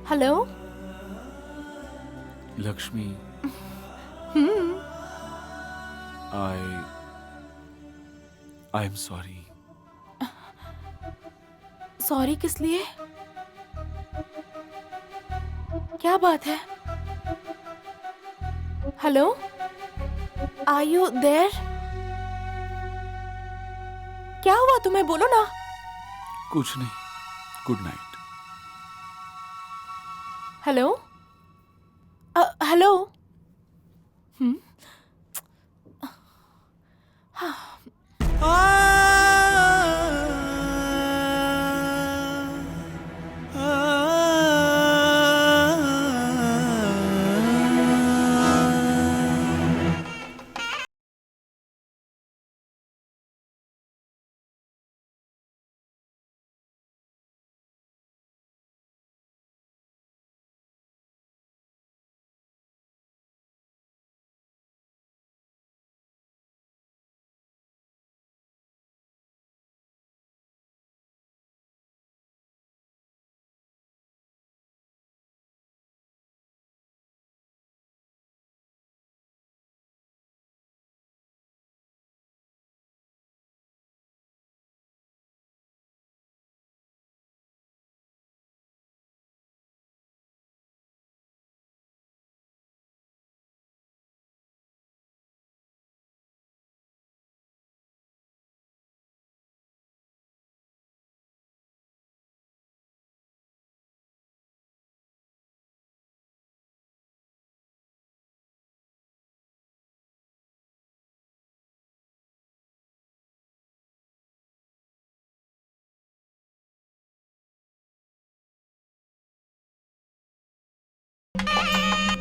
Hello. Lakshmi, I am sorry. Sorry किस लिए? क्या बात है? Hello, are you there? क्या हुआ तुम्हें, बोलो ना। कुछ नहीं, good night. Hello, hello.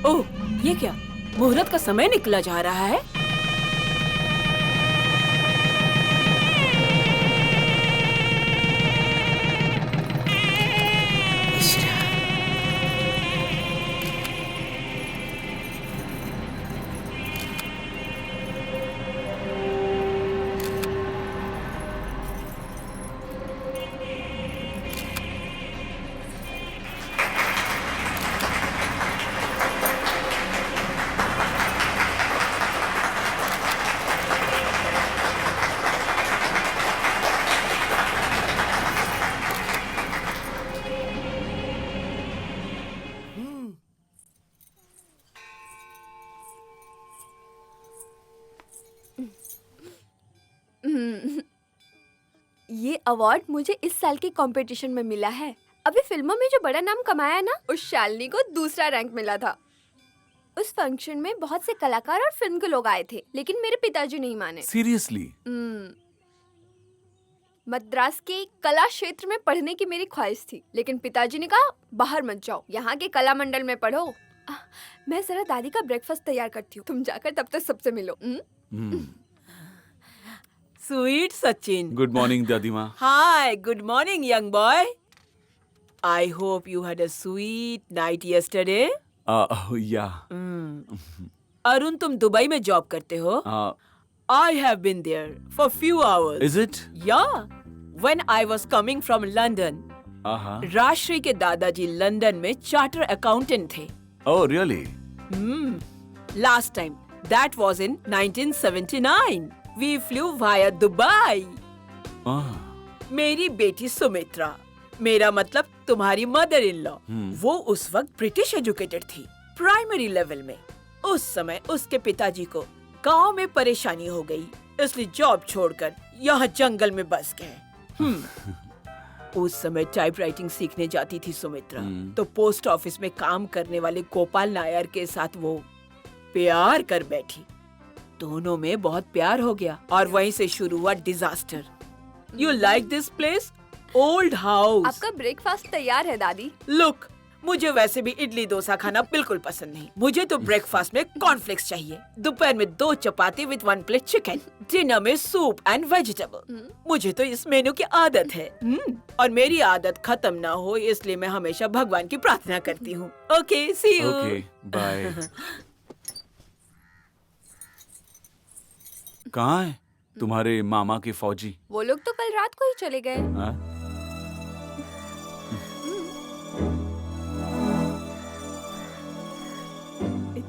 Oh, ये क्या? मुहूर्त का समय निकला जा रहा है। ये अवार्ड मुझे इस साल के कंपटीशन में मिला है। अभी फिल्मों में जो बड़ा नाम कमाया ना, उस शालिनी को दूसरा रैंक मिला था। उस फंक्शन में बहुत से कलाकार और फिल्म के लोग आए थे, लेकिन मेरे पिताजी नहीं माने। सीरियसली? मद्रास के कला क्षेत्र में पढ़ने की मेरी ख्वाहिश थी, लेकिन पिताजी ने कहा बाहर मत जाओ, यहाँ के कला मंडल में पढ़ो। मैं जरा दादी का ब्रेकफास्ट तैयार करती हूँ, तुम जाकर तब तक सबसे मिलो। स्वीट सचिन। गुड मॉर्निंग दादी माँ। Hi, good morning young boy. I hope you had a sweet night yesterday. Yeah. Arun, तुम दुबई में जॉब करते हो? I have been there for few hours. Is it? Yeah. When I was coming from London. Rajshree के दादाजी London में charter accountant थे। Oh, really? Last time, that was in 1979. We flew via Dubai. मेरी बेटी सुमित्रा, मेरा मतलब तुम्हारी मदर इन लॉ, वो उस वक्त ब्रिटिश एजुकेटेड थी, प्राइमरी लेवल में। उस समय उसके पिताजी को गांव में परेशानी हो गई, इसलिए जॉब छोड़कर यहाँ जंगल में बस गए। उस समय टाइपराइटिंग सीखने जाती थी सुमित्रा, तो पोस्ट ऑफिस में काम करने वाले गोपाल नायर के साथ वो प्यार कर बैठी। दोनों में बहुत प्यार हो गया और वहीं से शुरू हुआ disaster. You like this place? Old house. आपका ब्रेकफास्ट तैयार है दादी। लुक, मुझे वैसे भी इडली डोसा खाना बिल्कुल पसंद नहीं। मुझे तो ब्रेकफास्ट में कॉर्नफ्लेक्स चाहिए, दोपहर में 2 चपाती विद 1 प्लेट चिकन, डिनर में सूप एंड वेजिटेबल। मुझे तो इस मेनू की आदत है। और मेरी आदत खत्म ना हो, इसलिए मैं हमेशा भगवान की प्रार्थना करती हूँ। Okay, see you. Okay, bye. कहाँ है तुम्हारे मामा के फौजी? वो लोग तो कल रात को ही चले गए।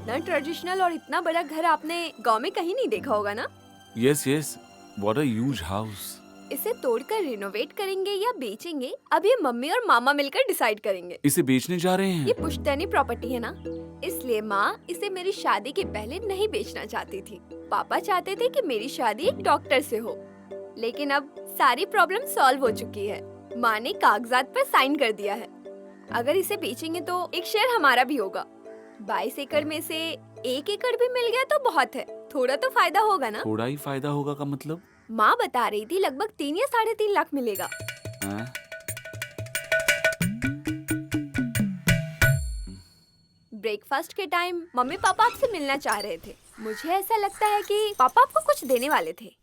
इतना ट्रेडिशनल और इतना बड़ा घर आपने गांव में कहीं नहीं देखा होगा ना? Yes yes, what a huge house. इसे तोड़कर रिनोवेट करेंगे या बेचेंगे, अब ये मम्मी और मामा मिलकर डिसाइड करेंगे। इसे बेचने जा रहे ये हैं? पुश्तैनी प्रॉपर्टी है ना, इसलिए माँ इसे मेरी शादी के पहले नहीं बेचना चाहती थी। पापा चाहते थे कि मेरी शादी एक डॉक्टर से हो, लेकिन अब सारी प्रॉब्लम सॉल्व हो चुकी है। माँ ने कागजात पर साइन कर दिया है। अगर इसे बेचेंगे तो एक शेयर हमारा भी होगा। 22 एकड़ में से 1 एकड़ भी मिल गया तो बहुत है, थोड़ा तो फायदा होगा ना। थोड़ा ही फायदा होगा का मतलब? माँ बता रही थी लगभग 3 या 3.5 लाख मिलेगा। हाँ? ब्रेकफास्ट के टाइम मम्मी पापा आपसे मिलना चाह रहे थे। मुझे ऐसा लगता है कि पापा आपको कुछ देने वाले थे।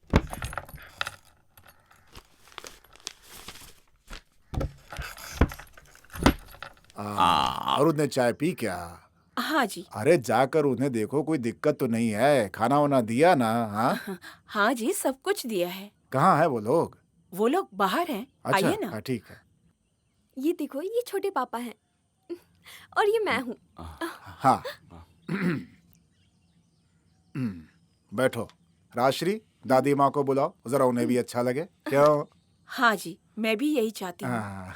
अरुण ने चाय पी क्या? हाँ जी। अरे जाकर उन्हें देखो, कोई दिक्कत तो नहीं है? खाना वाना दिया ना? हाँ, हाँ जी, सब कुछ दिया है। कहाँ है वो लोग? वो लोग बाहर हैं। अच्छा, आइए ना। हाँ, ठीक है। ये देखो, ये छोटे पापा हैं और ये मैं हूँ। हाँ। बैठो। राजश्री, दादी माँ को बुलाओ, जरा उन्हें भी अच्छा लगे। क्यों? हाँ जी, मैं भी यही चाहती हूँ। हाँ।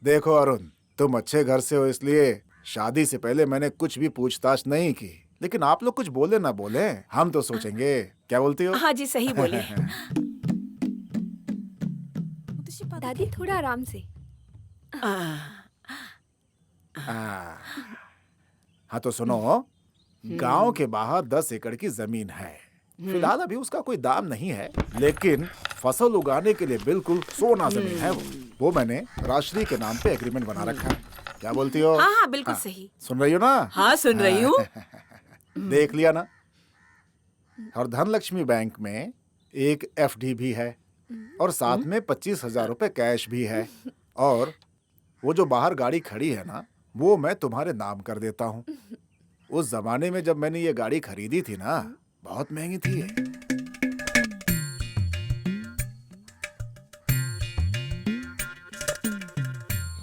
देखो अरुण, तुम अच्छे घर से हो, इसलिए शादी से पहले मैंने कुछ भी पूछताछ नहीं की। लेकिन आप लोग कुछ बोले ना बोले, हम तो सोचेंगे। क्या बोलती हो? हाँ जी, सही बोले। दादी थोड़ा आराम से। हाँ तो सुनो, गांव के बाहर 10 एकड़ की जमीन है। फिलहाल अभी उसका कोई दाम नहीं है, लेकिन फसल उगाने के लिए बिल्कुल सोना जमीन है वो मैंने राजश्री के नाम पे एग्रीमेंट बना रखा है। क्या बोलती हो? हाँ हाँ, बिल्कुल सही। सुन रही हो ना? हाँ, सुन रही हूँ। देख लिया ना? और धनलक्ष्मी बैंक में एक FD भी है और साथ में 25,000 रुपए कैश भी है। और वो जो बाहर गाड़ी खड़ी है ना, वो मैं तुम्हारे नाम कर देता हूँ। उस जमाने में जब मैंने ये गाड़ी खरीदी थी ना, बहुत महंगी थी ये।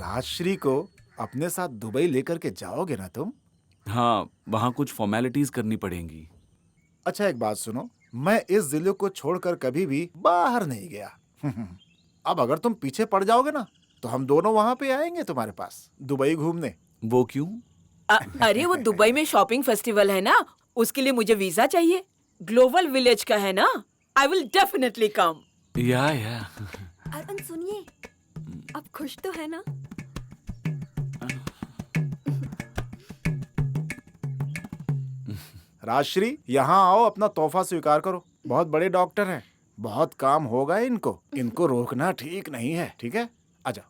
राजश्री को अपने साथ दुबई लेकर के जाओगे ना तुम? हाँ, वहाँ कुछ फॉर्मेलिटीज करनी पड़ेंगी। अच्छा एक बात सुनो, मैं इस जिले को छोड़कर कभी भी बाहर नहीं गया। अब अगर तुम पीछे पड़ जाओगे ना, तो हम दोनों वहाँ पे आएंगे तुम्हारे पास दुबई घूमने। वो क्यों? अरे वो दुबई में शॉपिंग फेस्टिवल है ना, उसके लिए मुझे वीजा चाहिए। ग्लोबल विलेज का है ना। I will definitely come. या अरुण सुनिए, अब खुश तो है ना? राजश्री, यहाँ आओ, अपना तोहफा स्वीकार करो। बहुत बड़े डॉक्टर हैं, बहुत काम होगा इनको। इनको रोकना ठीक नहीं है, ठीक है? आजा।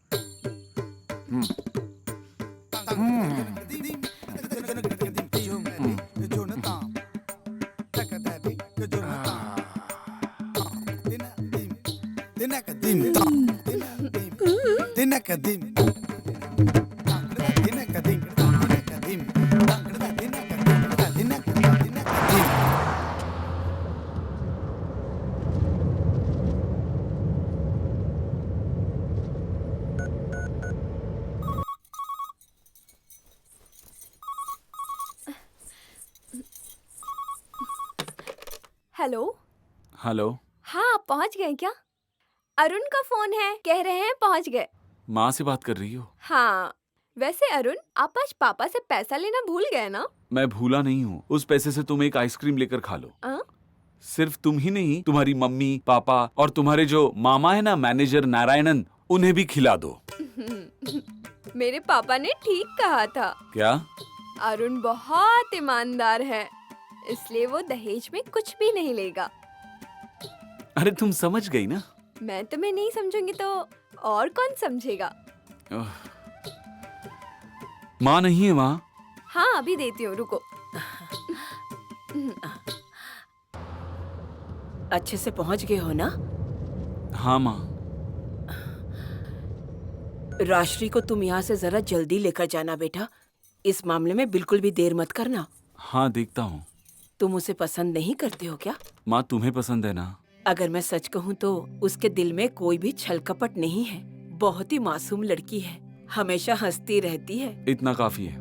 हेलो। हेलो। हाँ, आप पहुँच गए क्या? अरुण का फोन है, कह रहे हैं पहुँच गए। माँ से बात कर रही हो? हाँ, वैसे अरुण, आप आज पापा से पैसा लेना भूल गए ना? मैं भूला नहीं हूँ। उस पैसे से तुम एक आइसक्रीम लेकर खा लो। सिर्फ तुम ही नहीं, तुम्हारी मम्मी, पापा और तुम्हारे जो मामा है ना, मैनेजर नारायणन, उन्हें भी खिला दो। मेरे पापा ने ठीक कहा था। क्या? अरुण बहुत ईमानदार है, इसलिए वो दहेज में कुछ भी नहीं लेगा। अरे तुम समझ गई ना? मैं तुम्हें नहीं समझूंगी तो और कौन समझेगा? माँ नहीं है वहाँ? हाँ, अभी देती हूँ, रुको। अच्छे से पहुँच गए हो ना? हाँ माँ। राजश्री को तुम यहाँ से जरा जल्दी लेकर जाना बेटा। इस मामले में बिल्कुल भी देर मत करना। हाँ, देखता हूँ। तुम उसे पसंद नहीं करते हो क्या? माँ, तुम्हें पसंद है ना? अगर मैं सच कहूँ तो उसके दिल में कोई भी छल कपट नहीं है। बहुत ही मासूम लड़की है, हमेशा हंसती रहती है। इतना काफी है।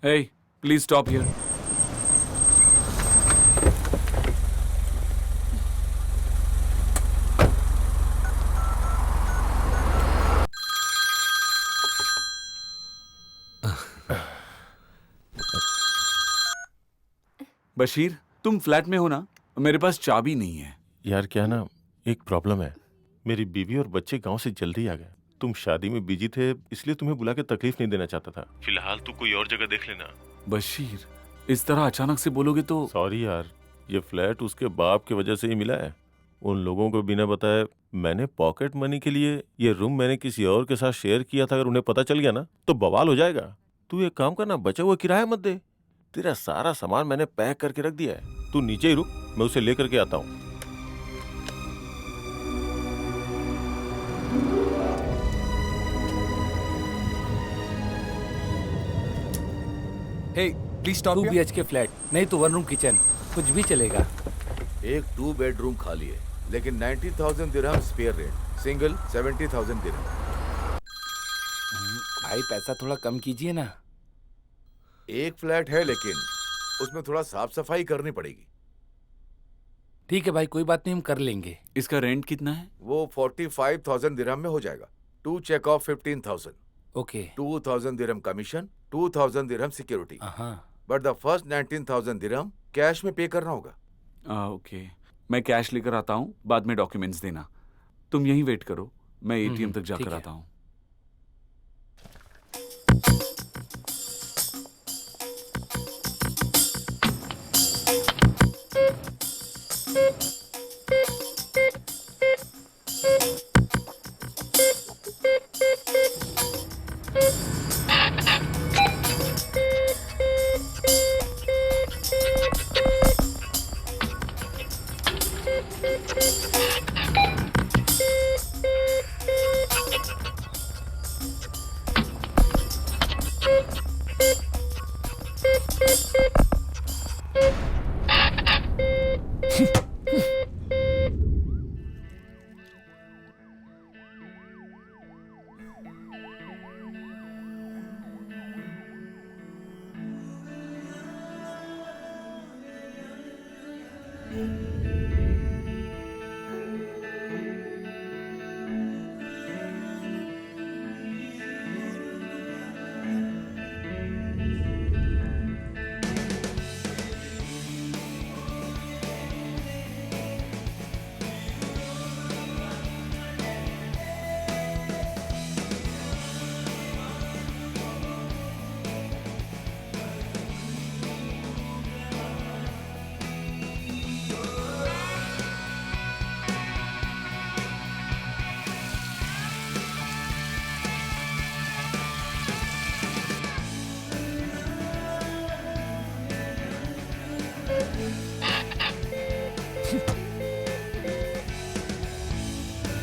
हे प्लीज स्टॉप हियर। बशीर, तुम फ्लैट में हो ना? मेरे पास चाबी नहीं है। यार क्या ना, एक प्रॉब्लम है। मेरी बीवी और बच्चे गांव से जल्दी आ गए। तुम शादी में बिजी थे, इसलिए तुम्हें बुला के तकलीफ नहीं देना चाहता था। फिलहाल तू कोई और जगह देख लेना। बशीर, इस तरह अचानक से बोलोगे तो। सॉरी यार, ये फ्लैट उसके बाप की वजह से ही मिला है। उन लोगों को बिना बताए मैंने पॉकेट मनी के लिए ये रूम मैंने किसी और के साथ शेयर किया था। अगर उन्हें पता चल गया ना तो बवाल हो जाएगा। तू एक काम करना, बचा हुआ किराया मत दे। तेरा सारा सामान मैंने पैक करके रख दिया है। तू नीचे ही रुक, मैं उसे लेकर के आता हूँ। हे प्लीज स्टॉप 2 BHK फ्लैट, नहीं तो 1 रूम किचन, कुछ भी चलेगा। एक 2 बेडरूम खाली है, लेकिन 90,000 दिरहम स्पेयर रेंट, सिंगल 70,000 दिरहम। भाई पैसा थोड़ा कम कीजिए ना। एक फ्लैट है, लेकिन उसमें थोड़ा साफ सफाई करनी पड़ेगी। ठीक है भाई, कोई बात नहीं, हम कर लेंगे। इसका रेंट कितना है? वो 45,000 दिरहम में हो जाएगा। 2 चेक ऑफ 15,000, ओके। 2,000 दिरहम कमीशन, 2,000 दिरहम सिक्योरिटी। हाँ, बट द फर्स्ट 19,000 दिरहम कैश में पे करना होगा। ओके, मैं कैश लेकर आता हूँ, बाद में डॉक्यूमेंट्स देना। तुम यहीं वेट करो, मैं एटीएम तक ठीक जाकर है। आता हूँ।